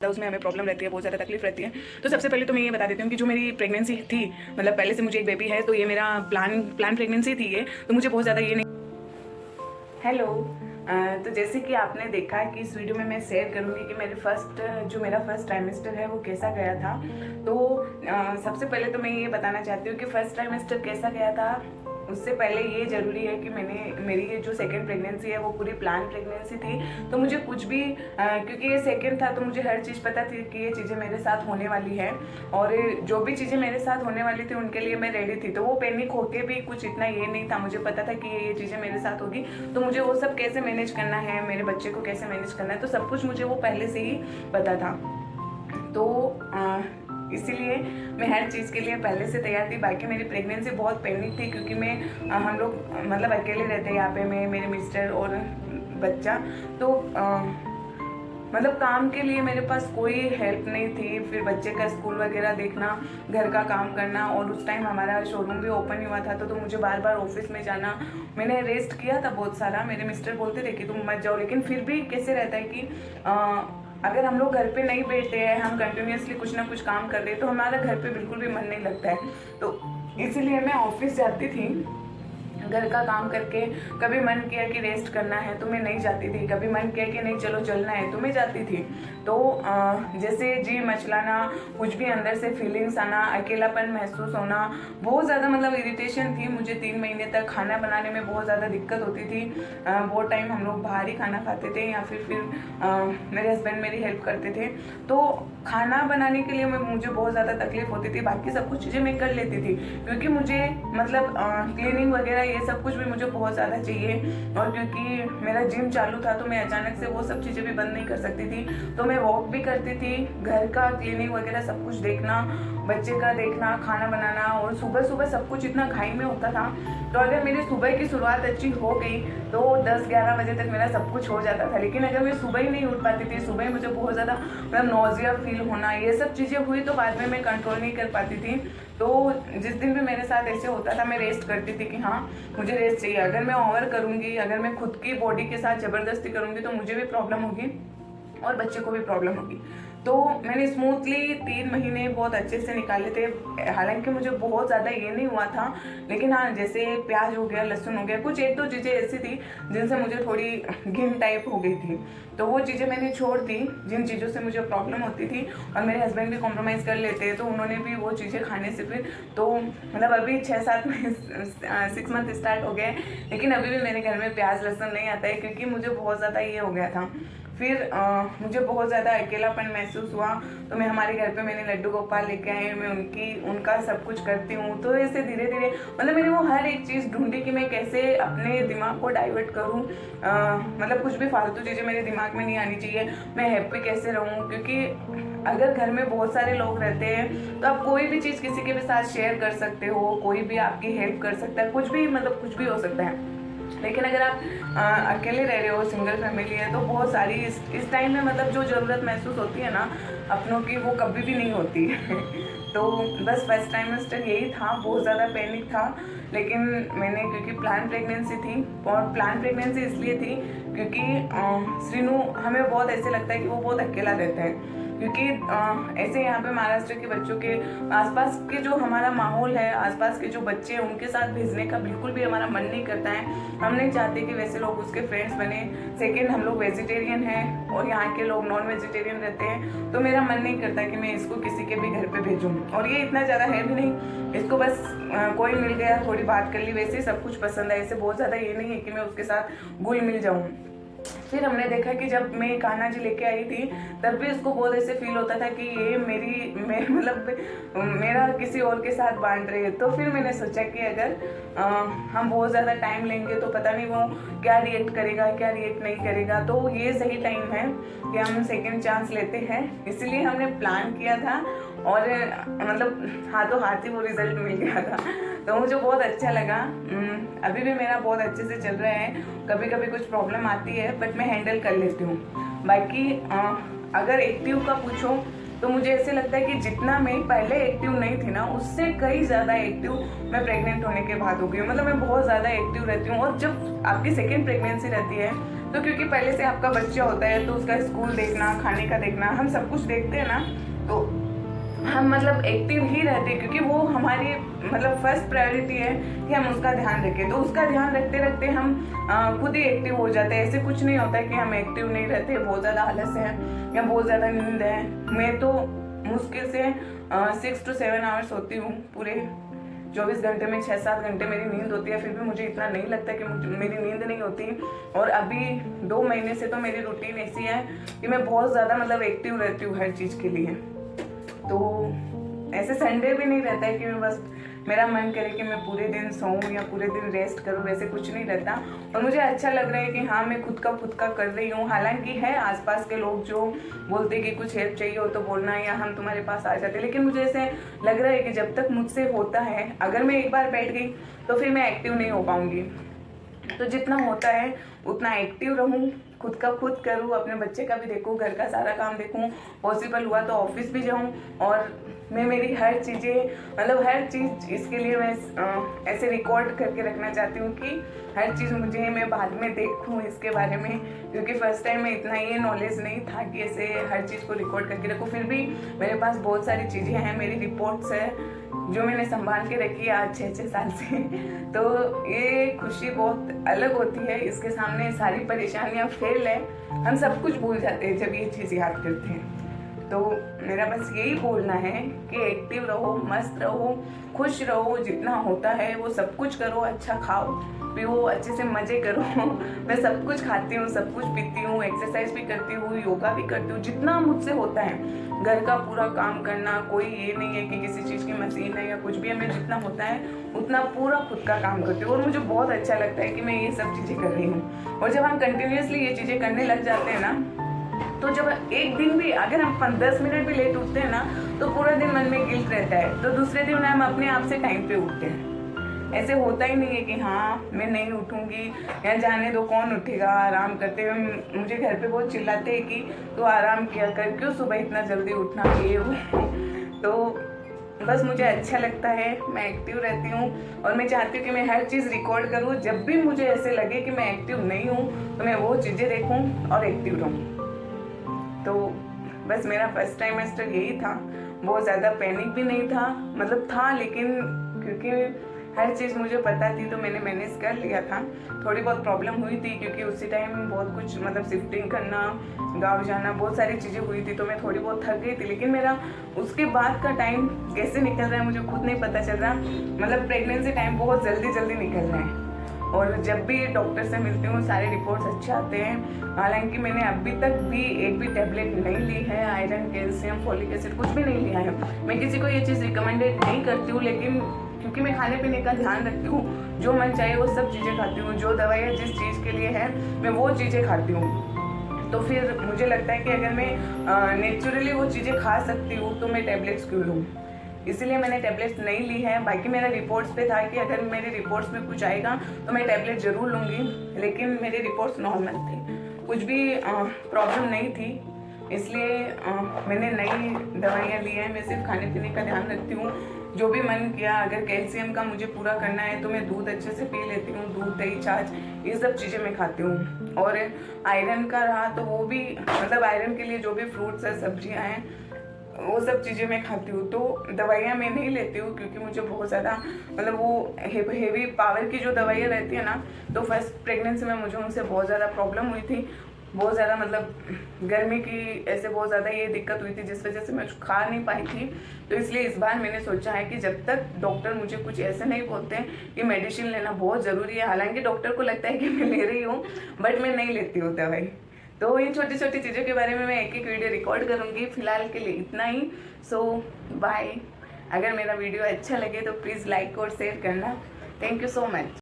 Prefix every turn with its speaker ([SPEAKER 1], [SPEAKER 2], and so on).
[SPEAKER 1] उसमें हमें प्रॉब्लम रहती है, बहुत ज़्यादा तकलीफ रहती है। तो सबसे पहले तो मैं ये बता देती हूँ कि जो मेरी प्रेगनेंसी थी, मतलब पहले से मुझे एक बेबी है, तो ये मेरा प्लान प्रेगनेंसी थी ये, तो मुझे बहुत ज़्यादा ये नहीं। हेलो, तो जैसे कि आपने देखा कि इस वीडियो में मैं शेयर करूँगी कि मेरा फर्स्ट ट्राइमेस्टर है वो कैसा गया था। तो सबसे पहले तो मैं ये बताना चाहती हूँ कि फर्स्ट ट्राइमेस्टर कैसा गया था। उससे पहले ये ज़रूरी है कि मेरी ये जो सेकेंड प्रेगनेंसी है वो पूरी प्लान प्रेगनेंसी थी। तो मुझे कुछ भी क्योंकि ये सेकेंड था तो मुझे हर चीज़ पता थी कि ये चीज़ें मेरे साथ होने वाली है, और जो भी चीज़ें मेरे साथ होने वाली थी उनके लिए मैं रेडी थी। तो वो पैनिक होके भी कुछ इतना ये नहीं था, मुझे पता था कि ये चीज़ें मेरे साथ होगी, तो मुझे वो सब कैसे मैनेज करना है, मेरे बच्चे को कैसे मैनेज करना है, तो सब कुछ मुझे वो पहले से ही पता था। तो इसीलिए मैं हर चीज़ के लिए पहले से तैयार थी। बाकी मेरी प्रेगनेंसी बहुत पैनिक थी क्योंकि हम लोग मतलब अकेले रहते हैं यहाँ पे, मैं, मेरे मिस्टर और बच्चा। तो मतलब काम के लिए मेरे पास कोई हेल्प नहीं थी। फिर बच्चे का स्कूल वगैरह देखना, घर का काम करना, और उस टाइम हमारा शोरूम भी ओपन हुआ था, तो मुझे बार बार ऑफिस में जाना। मैंने रेस्ट किया था बहुत सारा, मेरे मिस्टर बोलते थे कि तुम मत जाओ, लेकिन फिर भी कैसे रहता है कि अगर हम लोग घर पे नहीं बैठते हैं, हम कंटिन्यूसली कुछ ना कुछ काम कर रहे हैं, तो हमारा घर पे बिल्कुल भी मन नहीं लगता है। तो इसीलिए मैं ऑफिस जाती थी घर का काम करके। कभी मन किया कि रेस्ट करना है तो मैं नहीं जाती थी, कभी मन किया कि नहीं चलो चलना है तो मैं जाती थी। तो जैसे जी मचलाना, कुछ भी अंदर से फीलिंग्स आना, अकेलापन महसूस होना, बहुत ज़्यादा मतलब इरिटेशन थी मुझे। 3 महीने तक खाना बनाने में बहुत ज़्यादा दिक्कत होती थी। बहुत टाइम हम लोग बाहर ही खाना खाते थे, या फिर मेरे हस्बैंड मेरी हेल्प करते थे। तो खाना बनाने के लिए मुझे बहुत ज़्यादा तकलीफ होती थी। बाकी सब कुछ चीज़ें मैं कर लेती थी क्योंकि मुझे मतलब क्लीनिंग वगैरह ये सब कुछ भी मुझे बहुत ज़्यादा चाहिए, और क्योंकि मेरा जिम चालू था तो मैं अचानक से वो सब चीज़ें भी बंद नहीं कर सकती थी। तो मैं वॉक भी करती थी, घर का क्लीनिंग वगैरह सब कुछ देखना, बच्चे का देखना, खाना बनाना, और सुबह सुबह सब कुछ इतना घाई में होता था। तो अगर मेरी सुबह की शुरुआत अच्छी हो गई तो 10-11 बजे तक मेरा सब कुछ हो जाता था। लेकिन अगर मैं सुबह ही नहीं उठ पाती थी, सुबह ही मुझे बहुत ज़्यादा मतलब नॉजिया फील होना, ये सब चीज़ें हुई, तो बाद में मैं कंट्रोल नहीं कर पाती थी। तो जिस दिन भी मेरे साथ ऐसे होता था मैं रेस्ट करती थी कि हाँ मुझे रेस्ट चाहिए। अगर मैं ओवर करूँगी, अगर मैं खुद की बॉडी के साथ ज़बरदस्ती करूँगी तो मुझे भी प्रॉब्लम होगी और बच्चे को भी प्रॉब्लम होगी। तो मैंने स्मूथली 3 महीने बहुत अच्छे से निकाले थे। हालांकि मुझे बहुत ज़्यादा ये नहीं हुआ था, लेकिन हाँ जैसे प्याज हो गया, लहसुन हो गया, कुछ 1-2 चीज़ें ऐसी थी जिनसे मुझे थोड़ी घिन टाइप हो गई थी। तो वो चीज़ें मैंने छोड़ दी जिन चीज़ों से मुझे प्रॉब्लम होती थी, और मेरे हस्बैंड भी कॉम्प्रोमाइज़ कर लेते हैं, तो उन्होंने भी वो चीज़ें खाने से फिर तो मतलब अभी 6 मंथ स्टार्ट हो गए, लेकिन अभी भी मेरे घर में प्याज लहसुन नहीं आता है क्योंकि मुझे बहुत ज़्यादा ये हो गया था। फिर मुझे बहुत ज़्यादा अकेलापन महसूस हुआ, तो मैं हमारे घर पे मैंने लड्डू गोपाल लेके आई, मैं उनका सब कुछ करती हूँ। तो ऐसे धीरे धीरे मतलब मैंने वो हर एक चीज़ ढूंढी कि मैं कैसे अपने दिमाग को डाइवर्ट करूँ। मतलब कुछ भी फालतू चीज़ें मेरे दिमाग में नहीं आनी चाहिए, मैं हैप्पी कैसे रहूँ, क्योंकि अगर घर में बहुत सारे लोग रहते हैं तो आप कोई भी चीज़ किसी के भी साथ शेयर कर सकते हो, कोई भी आपकी हेल्प कर सकता है, कुछ भी मतलब कुछ भी हो सकता है। लेकिन अगर आप अकेले रह रहे हो, सिंगल फैमिली है, तो बहुत सारी इस टाइम में मतलब जो ज़रूरत महसूस होती है ना अपनों की, वो कभी भी नहीं होती तो बस फर्स्ट ट्राइमेस्टर यही था, बहुत ज़्यादा पैनिक था। लेकिन मैंने क्योंकि प्लान प्रेगनेंसी थी, और प्लान प्रेगनेंसी इसलिए थी क्योंकि श्रीनू हमें बहुत ऐसे लगता है कि वो बहुत अकेला रहता है, क्योंकि ऐसे यहाँ पे महाराष्ट्र के बच्चों के आसपास के जो हमारा माहौल है, आसपास के जो बच्चे हैं उनके साथ भेजने का बिल्कुल भी हमारा मन नहीं करता है। हम नहीं चाहते कि वैसे लोग उसके फ्रेंड्स बने। सेकंड, हम लोग वेजिटेरियन हैं और यहाँ के लोग नॉन वेजिटेरियन रहते हैं, तो मेरा मन नहीं करता कि मैं इसको किसी के भी घर पे भेजूँ। और ये इतना ज़्यादा है भी नहीं, इसको बस कोई मिल गया, थोड़ी बात कर ली, वैसे ही सब कुछ पसंद है। ऐसे बहुत ज़्यादा ये नहीं है कि मैं उसके साथ घुल मिल जाऊँ। फिर हमने देखा कि जब मैं कान्हा जी लेके आई थी तब भी उसको बहुत ऐसे फील होता था कि ये मतलब मेरा किसी और के साथ बांट रही है। तो फिर मैंने सोचा कि अगर हम बहुत ज़्यादा टाइम लेंगे तो पता नहीं वो क्या रिएक्ट करेगा, क्या रिएक्ट नहीं करेगा। तो ये सही टाइम है कि हम सेकेंड चांस लेते हैं, इसलिए हमने प्लान किया था, और मतलब हाथों हाथ ही वो रिजल्ट मिल गया था। तो मुझे बहुत अच्छा लगा। अभी भी मेरा बहुत अच्छे से चल रहा है, कभी कभी कुछ प्रॉब्लम आती है बट मैं हैंडल कर लेती हूँ। बाकी अगर एक्टिव का पूछो तो मुझे ऐसे लगता है कि जितना मैं पहले एक्टिव नहीं थी ना, उससे कई ज़्यादा एक्टिव मैं प्रेग्नेंट होने के बाद हो गई हूँ। मतलब मैं बहुत ज़्यादा एक्टिव रहती हूँ, और जब आपकी सेकेंड प्रेगनेंसी रहती है तो क्योंकि पहले से आपका बच्चा होता है तो उसका स्कूल देखना, खाने का देखना, हम सब कुछ देखते हैं ना, तो हम मतलब एक्टिव ही रहते हैं, क्योंकि वो हमारी मतलब फर्स्ट प्रायोरिटी है कि हम उसका ध्यान रखें। तो उसका ध्यान रखते रखते हम खुद ही एक्टिव हो जाते हैं। ऐसे कुछ नहीं होता है कि हम एक्टिव नहीं रहते, बहुत ज़्यादा आलस है या बहुत ज़्यादा नींद है। मैं तो मुश्किल से 6 to 7 आवर्स सोती हूँ, पूरे 24 घंटे में 6-7 घंटे मेरी नींद होती है, फिर भी मुझे इतना नहीं लगता कि मेरी नींद नहीं होती। और अभी 2 महीने से तो मेरी रूटीन ऐसी है कि मैं बहुत ज़्यादा मतलब एक्टिव रहती हूँ हर चीज़ के लिए। तो ऐसे संडे भी नहीं रहता है कि मैं बस मेरा मन करे कि मैं पूरे दिन सोऊं या पूरे दिन रेस्ट करूं, वैसे कुछ नहीं रहता। और मुझे अच्छा लग रहा है कि हाँ, मैं खुद का कर रही हूँ। हालांकि है आसपास के लोग जो बोलते कि कुछ हेल्प चाहिए हो तो बोलना, या हम तुम्हारे पास आ जाते, लेकिन मुझे ऐसे लग रहा है कि जब तक मुझसे होता है, अगर मैं एक बार बैठ गई तो फिर मैं एक्टिव नहीं हो पाऊंगी। तो जितना होता है उतना एक्टिव रहूं, खुद का खुद करूं, अपने बच्चे का भी देखूं, घर का सारा काम देखूं, पॉसिबल हुआ तो ऑफिस भी जाऊं। और मैं मेरी हर चीज़ें मतलब हर चीज़ इसके लिए मैं ऐसे रिकॉर्ड करके रखना चाहती हूँ कि हर चीज़ मुझे मैं बाद में देखूँ इसके बारे में, क्योंकि फर्स्ट टाइम में इतना ये नॉलेज नहीं था कि ऐसे हर चीज़ को रिकॉर्ड करके रखूँ। फिर भी मेरे पास बहुत सारी चीज़ें हैं, मेरी रिपोर्ट्स है जो मैंने संभाल के रखी है आज 6 साल से। तो ये खुशी बहुत अलग होती है, इसके सामने सारी परेशानियाँ फेल है। हम सब कुछ भूल जाते हैं जब ये चीज़ याद करते हैं। तो मेरा बस यही बोलना है कि एक्टिव रहो, मस्त रहो, खुश रहो, जितना होता है वो सब कुछ करो, अच्छा खाओ पियो, अच्छे से मज़े करो। मैं सब कुछ खाती हूँ, सब कुछ पीती हूँ, एक्सरसाइज भी करती हूँ, योगा भी करती हूँ, जितना मुझसे होता है। घर का पूरा काम करना, कोई ये नहीं है कि किसी चीज़ की मशीन है या कुछ भी है, मैं जितना होता है उतना पूरा खुद का काम करती हूँ। और मुझे बहुत अच्छा लगता है कि मैं ये सब चीज़ें कर रही हूँ। और जब हम कंटिन्यूसली ये चीज़ें करने लग जाते हैं ना, तो जब एक दिन भी अगर हम 10 मिनट भी लेट उठते हैं ना, तो पूरा दिन मन में गिल्ट रहता है। तो दूसरे दिन हम अपने आप से टाइम पे उठते हैं। ऐसे होता ही नहीं है कि हाँ मैं नहीं उठूंगी या जाने दो, कौन उठेगा, आराम करते हुए। मुझे घर पे बहुत चिल्लाते हैं कि तू आराम किया कर, क्यों सुबह इतना जल्दी उठना, ये वो। तो बस मुझे अच्छा लगता है, मैं एक्टिव रहती हूँ और मैं चाहती हूँ कि मैं हर चीज़ रिकॉर्ड करूँ। जब भी मुझे ऐसे लगे कि मैं एक्टिव नहीं हूँ तो मैं वो चीज़ें देखूँ और एक्टिव रहूँ। तो बस मेरा फर्स्ट टाइमेस्टर यही था। बहुत ज़्यादा पैनिक भी नहीं था, मतलब था, लेकिन क्योंकि हर चीज़ मुझे पता थी तो मैंने मैनेज कर लिया था। थोड़ी बहुत प्रॉब्लम हुई थी क्योंकि उसी टाइम बहुत कुछ मतलब शिफ्टिंग करना, गांव जाना, बहुत सारी चीज़ें हुई थी, तो मैं थोड़ी बहुत थक गई थी। लेकिन मेरा उसके बाद का टाइम कैसे निकल रहा है मुझे खुद नहीं पता चल रहा। मतलब प्रेगनेंसी टाइम बहुत जल्दी निकल रहा है। और जब भी डॉक्टर से मिलती हूँ सारे रिपोर्ट्स अच्छे आते हैं। हालांकि मैंने अभी तक भी एक भी टैबलेट नहीं ली है, आयरन, कैल्शियम, फोलिक एसिड कुछ भी नहीं लिया है। मैं किसी को ये चीज़ रिकमेंडेड नहीं करती हूँ, लेकिन क्योंकि मैं खाने पीने का ध्यान रखती हूँ, जो मन चाहे वो सब चीज़ें खाती हूँ, जो दवाइयाँ जिस चीज़ के लिए है मैं वो चीज़ें खाती हूँ। तो फिर मुझे लगता है कि अगर मैं नेचुरली वो चीज़ें खा सकती हूँ तो मैं टैबलेट्स क्यों लूँ, इसलिए मैंने टैबलेट्स नहीं ली है। बाकी मेरा रिपोर्ट्स पे था कि अगर मेरे रिपोर्ट्स में कुछ आएगा तो मैं टैबलेट ज़रूर लूँगी, लेकिन मेरे रिपोर्ट्स नॉर्मल थे, कुछ भी प्रॉब्लम नहीं थी, इसलिए मैंने नई दवाइयाँ ली हैं। मैं सिर्फ खाने पीने का ध्यान रखती हूँ, जो भी मन किया। अगर कैल्शियम का मुझे पूरा करना है तो मैं दूध अच्छे से पी लेती हूँ, दूध, दही, छाछ, ये सब चीज़ें मैं खाती हूँ। और आयरन का रहा तो वो भी मतलब आयरन के लिए जो भी फ्रूट्स है, सब्जियाँ हैं, वो सब चीज़ें मैं खाती हूँ। तो दवाइयाँ मैं नहीं लेती हूँ क्योंकि मुझे बहुत ज़्यादा मतलब वो हेवी पावर की जो दवाइयाँ रहती है ना, तो फर्स्ट प्रेगनेंसी में मुझे उनसे बहुत ज़्यादा प्रॉब्लम हुई थी। बहुत ज़्यादा मतलब गर्मी की ऐसे बहुत ज़्यादा ये दिक्कत हुई थी, जिस वजह से मैं खा नहीं पाई थी। तो इसलिए इस बार मैंने सोचा है कि जब तक डॉक्टर मुझे कुछ ऐसे नहीं बोलते कि मेडिसिन लेना बहुत ज़रूरी है, हालांकि डॉक्टर को लगता है कि मैं ले रही हूँ, बट मैं नहीं लेती हूँ दवाई। तो इन छोटी छोटी चीज़ों के बारे में मैं एक वीडियो रिकॉर्ड करूँगी। फिलहाल के लिए इतना ही। सो बाय। अगर मेरा वीडियो अच्छा लगे तो प्लीज़ लाइक और शेयर करना। Thank you so much.